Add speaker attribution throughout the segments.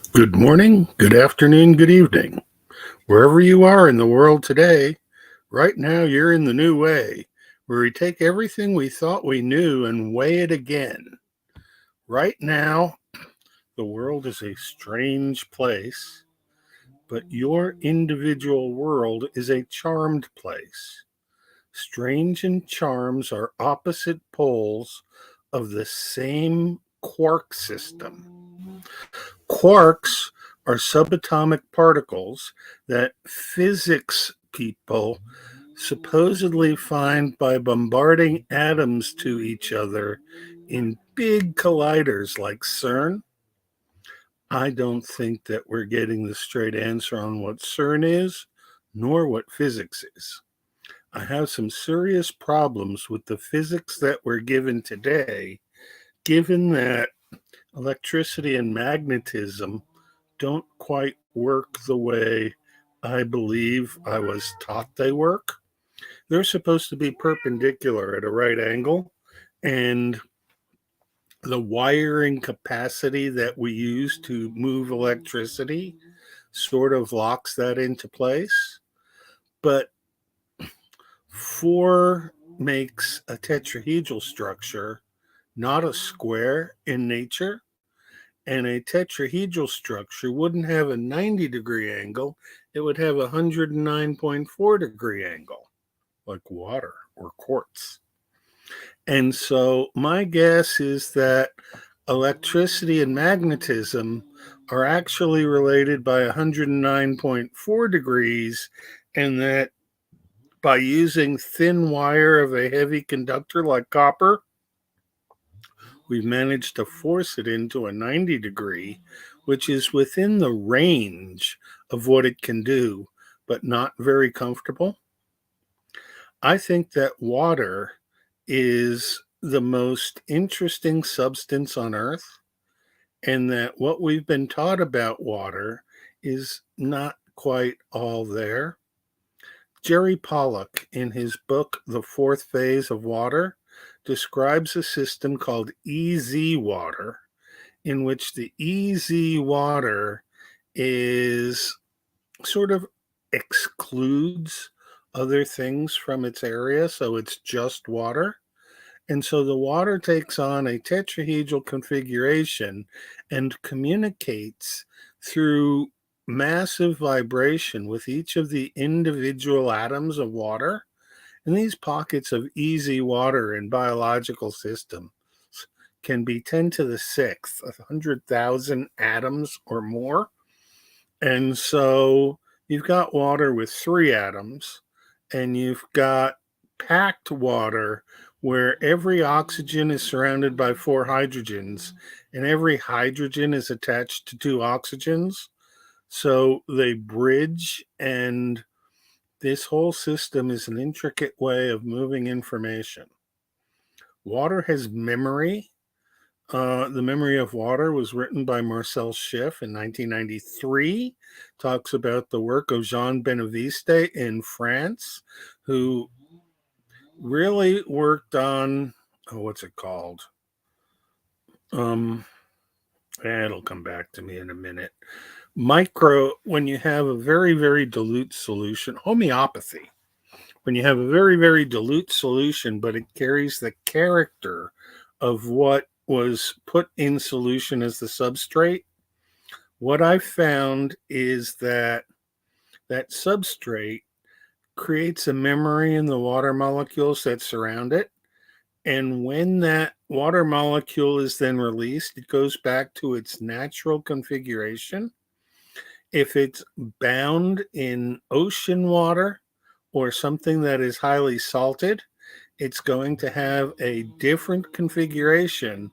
Speaker 1: Good morning, good afternoon, good evening. Wherever you are in the world today, right now you're in the new way, where we take everything we thought we knew and weigh it again. Right now, the world is a strange place, but your individual world is a charmed place. Strange and charms are opposite poles of the same quark system. Quarks are subatomic particles that physics people supposedly find by bombarding atoms to each other in big colliders like CERN. I don't think that we're getting the straight answer on what CERN is, nor what physics is. I have some serious problems with the physics that we're given today, given that electricity and magnetism don't quite work the way I believe I was taught they work. They're supposed to be perpendicular at a right angle, and the wiring capacity that we use to move electricity sort of locks that into place. But 4 makes a tetrahedral structure, not a square in nature. And a tetrahedral structure wouldn't have a 90-degree angle, it would have a 109.4-degree angle, like water or quartz. And so my guess is that electricity and magnetism are actually related by 109.4 degrees, and that by using thin wire of a heavy conductor like copper, we've managed to force it into a 90 degree, which is within the range of what it can do, but not very comfortable. I think that water is the most interesting substance on Earth, and that what we've been taught about water is not quite all there. Jerry Pollack, in his book, The Fourth Phase of Water, describes a system called EZ water, in which the EZ water is sort of excludes other things from its area, so it's just water. And so the water takes on a tetrahedral configuration and communicates through massive vibration with each of the individual atoms of water. And these pockets of easy water in biological systems can be 10 to the sixth, 100,000 atoms or more. And so you've got water with 3 atoms, and you've got packed water where every oxygen is surrounded by 4 hydrogens, and every hydrogen is attached to 2 oxygens. So they bridge, and this whole system is an intricate way of moving information. Water has memory. The Memory of Water was written by Marcel Schiff in 1993. Talks about the work of Jean Benaviste in France, who really worked on, what's it called? It'll come back to me in a minute. When you have a very, very dilute solution, homeopathy, when you have a very, very dilute solution, but it carries the character of what was put in solution as the substrate, what I found is that that substrate creates a memory in the water molecules that surround it. And when that water molecule is then released, it goes back to its natural configuration. If it's bound in ocean water or something that is highly salted, it's going to have a different configuration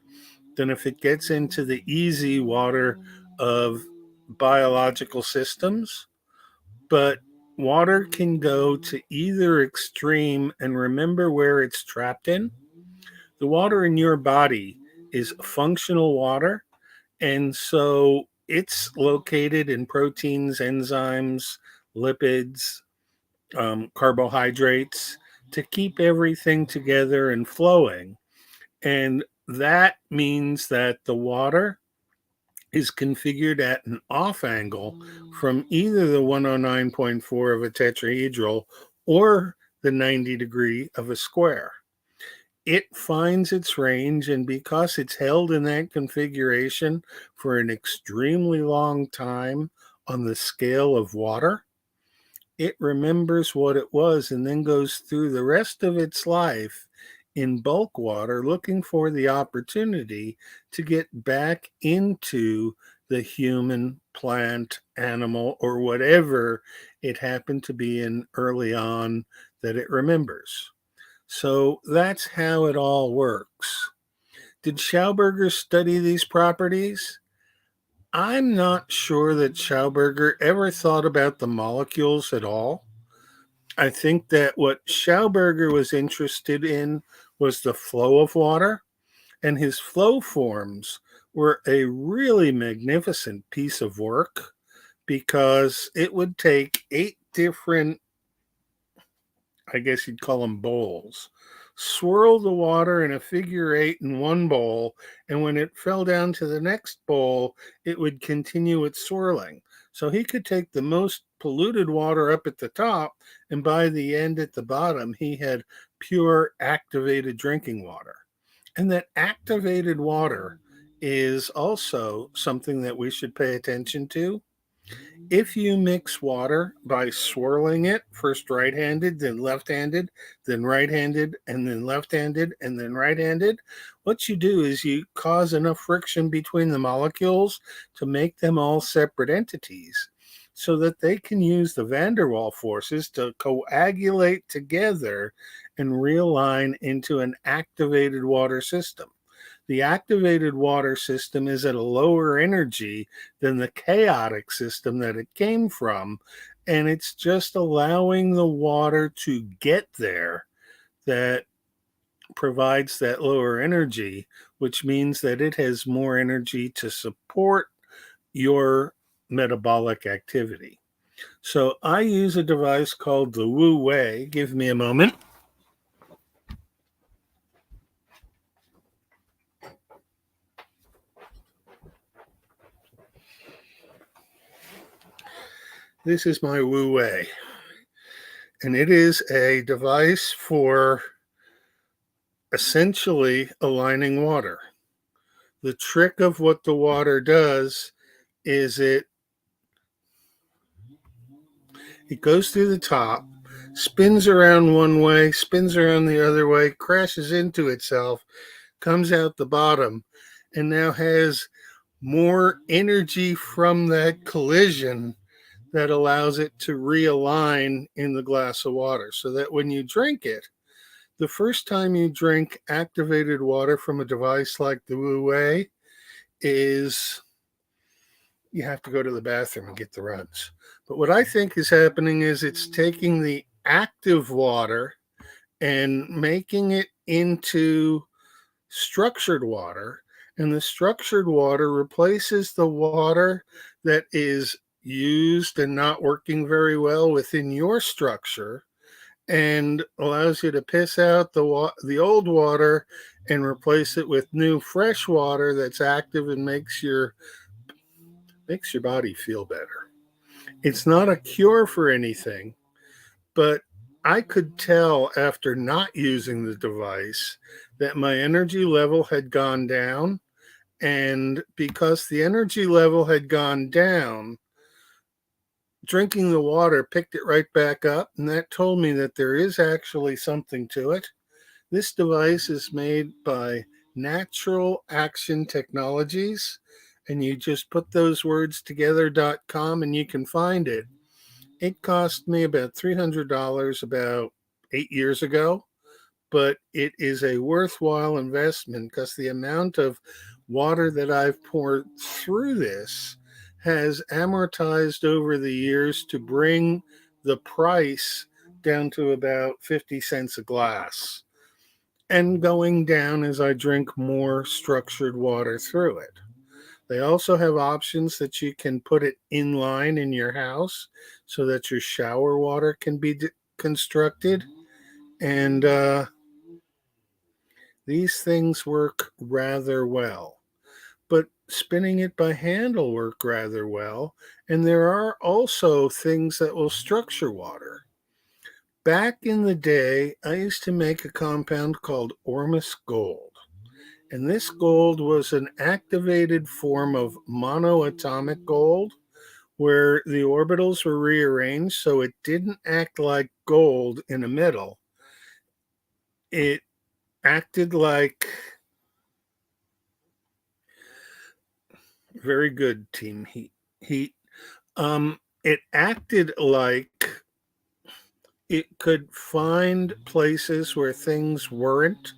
Speaker 1: than if it gets into the easy water of biological systems. But water can go to either extreme, and remember where it's trapped in. The water in your body is functional water, and so it's located in proteins, enzymes, lipids, carbohydrates to keep everything together and flowing. And that means that the water is configured at an off angle from either the 109.4 of a tetrahedral or the 90 degree of a square. It finds its range, and because it's held in that configuration for an extremely long time on the scale of water, it remembers what it was and then goes through the rest of its life in bulk water looking for the opportunity to get back into the human, plant, animal, or whatever it happened to be in early on that it remembers. So that's how it all works. Did Schauberger study these properties? I'm not sure that Schauberger ever thought about the molecules at all. I think that what Schauberger was interested in was the flow of water, and his flow forms were a really magnificent piece of work because it would take 8 different, I guess you'd call them bowls, swirl the water in a figure 8 in one bowl, and when it fell down to the next bowl, it would continue its swirling. So he could take the most polluted water up at the top, and by the end at the bottom, he had pure activated drinking water. And that activated water is also something that we should pay attention to. If you mix water by swirling it, first right handed, then left handed, then right handed, and then left handed, and then right handed, what you do is you cause enough friction between the molecules to make them all separate entities so that they can use the van der Waals forces to coagulate together and realign into an activated water system. The activated water system is at a lower energy than the chaotic system that it came from, and it's just allowing the water to get there that provides that lower energy, which means that it has more energy to support your metabolic activity. So I use a device called the Wu Wei. Give me a moment. This is my Wu Wei, and it is a device for essentially aligning water. The trick of what the water does is it goes through the top, spins around one way, spins around the other way, crashes into itself, comes out the bottom, and now has more energy from that collision that allows it to realign in the glass of water so that when you drink it, the first time you drink activated water from a device like the Wu Wei is you have to go to the bathroom and get the runs. But what I think is happening is it's taking the active water and making it into structured water, and the structured water replaces the water that is used and not working very well within your structure and allows you to piss out the old water and replace it with new fresh water that's active and makes your body feel better. It's not a cure for anything, but I could tell after not using the device that my energy level had gone down. And because the energy level had gone down, drinking the water picked it right back up. And that told me that there is actually something to it. This device is made by Natural Action Technologies. And you just put those words together.com and you can find it. It cost me about $300 about 8 years ago, but it is a worthwhile investment because the amount of water that I've poured through this has amortized over the years to bring the price down to about 50 cents a glass and going down as I drink more structured water through it. They also have options that you can put it in line in your house so that your shower water can be constructed. And these things work rather well. But spinning it by hand will work rather well. And there are also things that will structure water. Back in the day, I used to make a compound called Ormus gold. And this gold was an activated form of monoatomic gold where the orbitals were rearranged so it didn't act like gold in a metal. It acted like, very good, Team Heat. It acted like it could find places where things weren't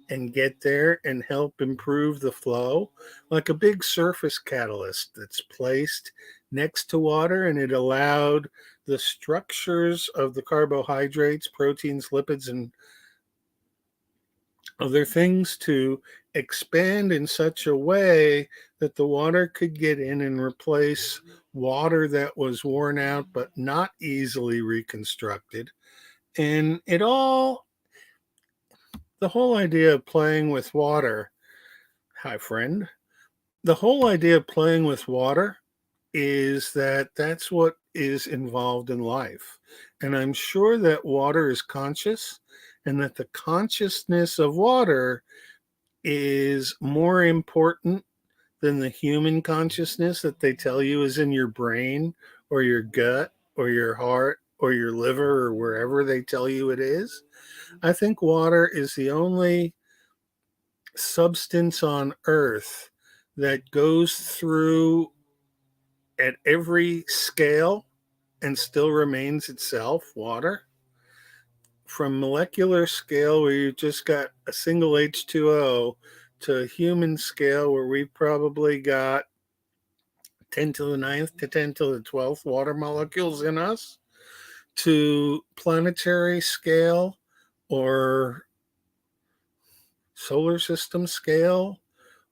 Speaker 1: and get there and help improve the flow, like a big surface catalyst that's placed next to water, and it allowed the structures of the carbohydrates, proteins, lipids, and other things to expand in such a way that the water could get in and replace water that was worn out but not easily reconstructed. And the whole idea of playing with water, hi friend, the whole idea of playing with water is that that's what is involved in life. And I'm sure that water is conscious and that the consciousness of water is more important than the human consciousness that they tell you is in your brain or your gut or your heart or your liver or wherever they tell you it is. I think water is the only substance on earth that goes through at every scale and still remains itself water. From molecular scale where you just got a single H2O to a human scale where we've probably got 10 to the ninth to 10 to the 12th water molecules in us, to planetary scale or solar system scale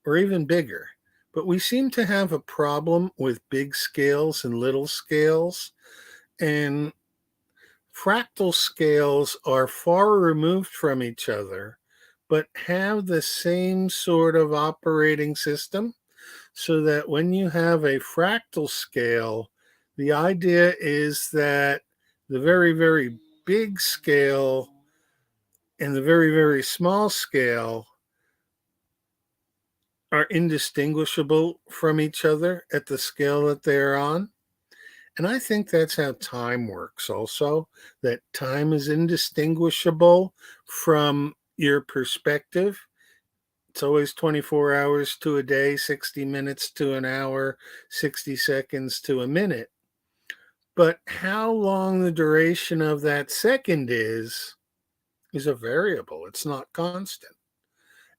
Speaker 1: or even bigger. But we seem to have a problem with big scales and little scales. And fractal scales are far removed from each other, but have the same sort of operating system. So that when you have a fractal scale, the idea is that the very, very big scale and the very, very small scale are indistinguishable from each other at the scale that they're on. And I think that's how time works also, that time is indistinguishable from your perspective. It's always 24 hours to a day, 60 minutes to an hour, 60 seconds to a minute. But how long the duration of that second is a variable. It's not constant.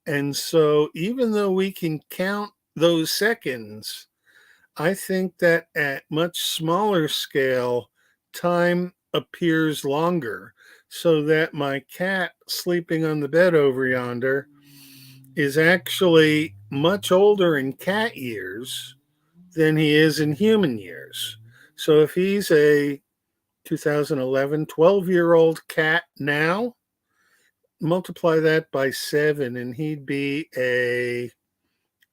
Speaker 1: And so even though we can count those seconds, I think that at much smaller scale, time appears longer, so that my cat sleeping on the bed over yonder is actually much older in cat years than he is in human years. So if he's a 2011 12-year-old cat now, multiply that by 7 and he'd be a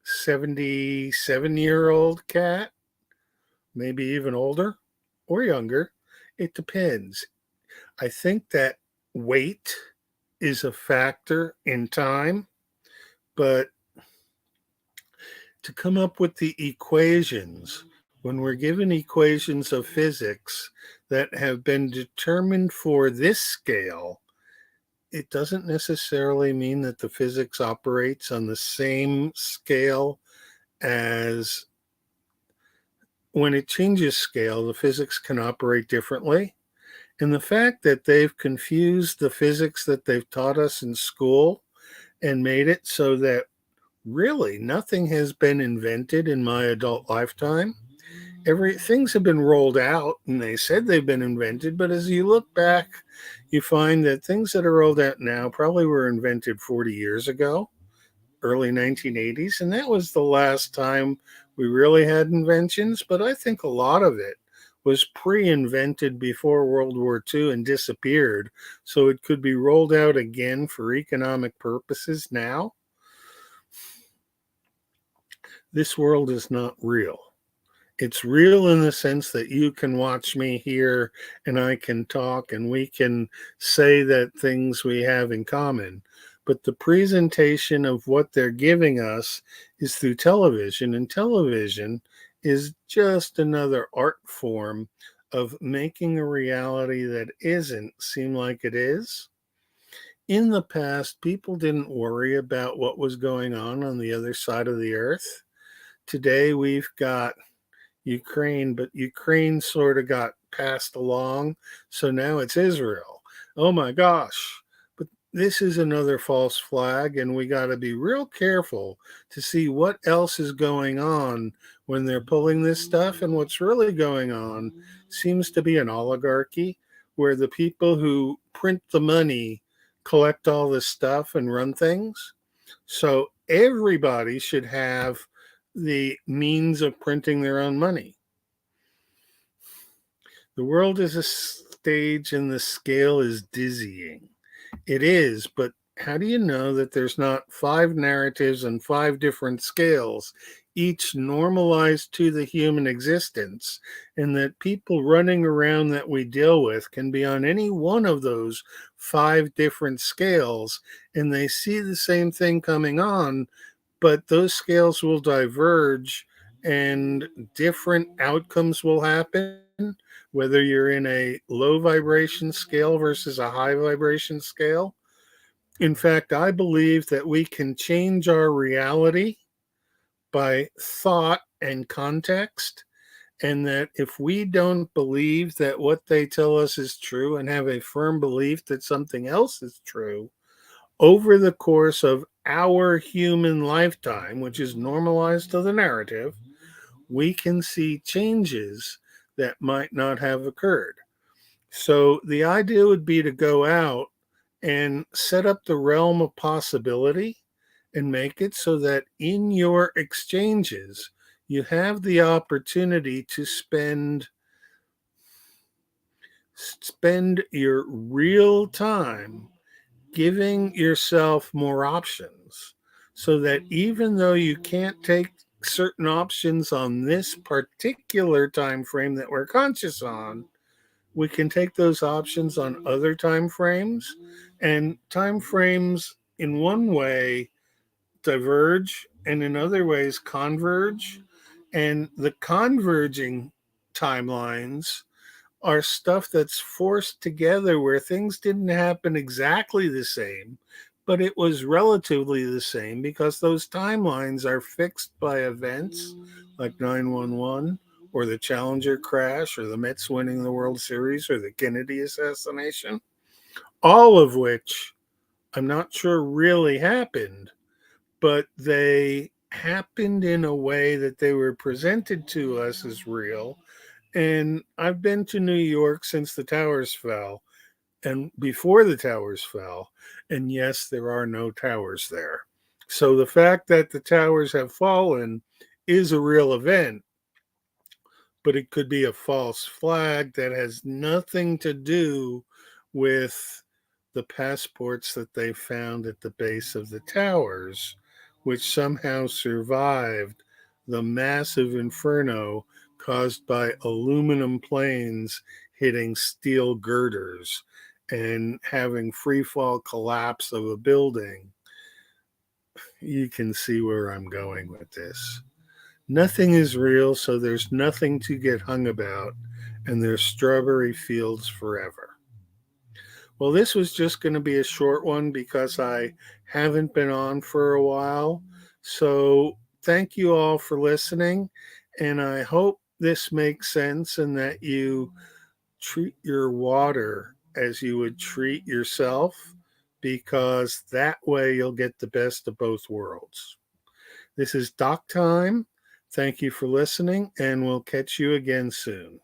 Speaker 1: 77-year-old cat, maybe even older or younger. It depends. I think that weight is a factor in time, but to come up with the equations, when we're given equations of physics that have been determined for this scale, it doesn't necessarily mean that the physics operates on the same scale as when it changes scale, the physics can operate differently. And the fact that they've confused the physics that they've taught us in school and made it so that really nothing has been invented in my adult lifetime. Things have been rolled out and they said they've been invented, but as you look back, you find that things that are rolled out now probably were invented 40 years ago, early 1980s, and that was the last time we really had inventions. But I think a lot of it was pre-invented before World War II and disappeared, so it could be rolled out again for economic purposes now. This world is not real. It's real in the sense that you can watch me here and I can talk and we can say that things we have in common. But the presentation of what they're giving us is through television, and television is just another art form of making a reality that isn't seem like it is. In the past, people didn't worry about what was going on the other side of the earth. Today, we've got Ukraine, but Ukraine sort of got passed along. So now it's Israel. Oh my gosh. But this is another false flag, and we got to be real careful to see what else is going on when they're pulling this stuff. And what's really going on seems to be an oligarchy where the people who print the money collect all this stuff and run things. So everybody should have the means of printing their own money. The world is a stage and the scale is dizzying. It is, but how do you know that there's not 5 narratives and 5 different scales, each normalized to the human existence, and that people running around that we deal with can be on any one of those 5 different scales and they see the same thing coming on, but those scales will diverge and different outcomes will happen, whether you're in a low vibration scale versus a high vibration scale. In fact, I believe that we can change our reality by thought and context, and that if we don't believe that what they tell us is true and have a firm belief that something else is true, over the course of our human lifetime, which is normalized to the narrative, we can see changes that might not have occurred. So the idea would be to go out and set up the realm of possibility and make it so that in your exchanges, you have the opportunity to spend your real time giving yourself more options, so that even though you can't take certain options on this particular time frame that we're conscious on, we can take those options on other time frames, and time frames in one way diverge and in other ways converge, and the converging timelines are stuff that's forced together where things didn't happen exactly the same, but it was relatively the same because those timelines are fixed by events like 9/11 or the Challenger crash or the Mets winning the World Series or the Kennedy assassination, all of which I'm not sure really happened, but they happened in a way that they were presented to us as real. And I've been to New York since the towers fell and before the towers fell. And yes, there are no towers there. So the fact that the towers have fallen is a real event, but it could be a false flag that has nothing to do with the passports that they found at the base of the towers, which somehow survived the massive inferno caused by aluminum planes hitting steel girders and having free fall collapse of a building. You can see where I'm going with this. Nothing is real, so there's nothing to get hung about, and there's strawberry fields forever. Well, this was just going to be a short one because I haven't been on for a while. So thank you all for listening, and I hope this makes sense and that you treat your water as you would treat yourself, because that way you'll get the best of both worlds. This is Doc Time. Thank you for listening, and we'll catch you again soon.